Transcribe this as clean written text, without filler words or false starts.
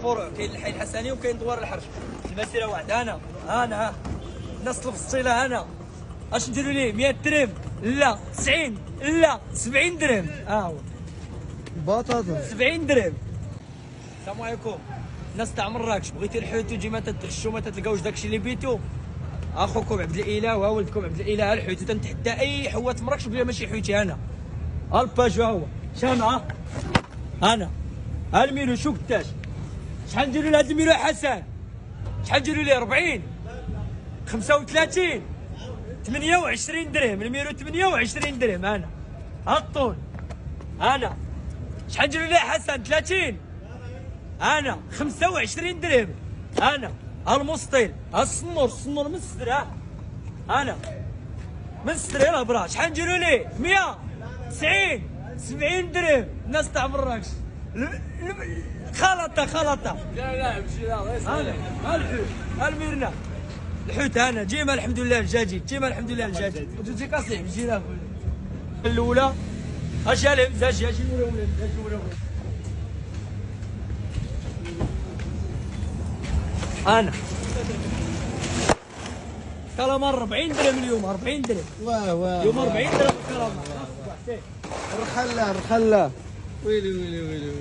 فروع، كاين الحي الحسني وكاين دوار الحرش. المسيره واحده. انا الناس الفصيله اش نديروا ليه؟ 100 درهم لا، 90 لا، 70 درهم. هو بطاطا 70 درهم. السلام عليكم. الناس تاع مراكش، بغيتي الحوت وتجي ما تتغشوا ما تلقاوش داكشي اللي بيتو. اخوكم عبد الاله وولدكم عبد الاله الحوت، وتنتحدى اي حوات مراكش بلا ماشي حوتي. انا الباجو هو شامعه. انا الميرو شو قداش؟ شحال نديروا لهاد الميرو حسن؟ شحال نديروا ليه؟ 40 35 28 درهم الميرو، 28 درهم. انا الطول. انا شحال نديروا ليه حسن؟ 30. انا 25 درهم. انا المسطيل السنور من السدر. انا من السدر. يلاه برا شحال نديروا ليه؟ 190 70 درهم. الناس تاع مراكش خلطه. لا مشي لا. انا الحوت الميرنا الحوت. انا جيما الحمد لله الجاجيد، جيما الحمد لله الجاجيد. وتجي كاصيح مشي لا الاولى اجالهم زاج اجي ولا انا كلامر 40 درهم اليوم. 40 درهم اليوم. 40 درهم كلامر. رخله ويلي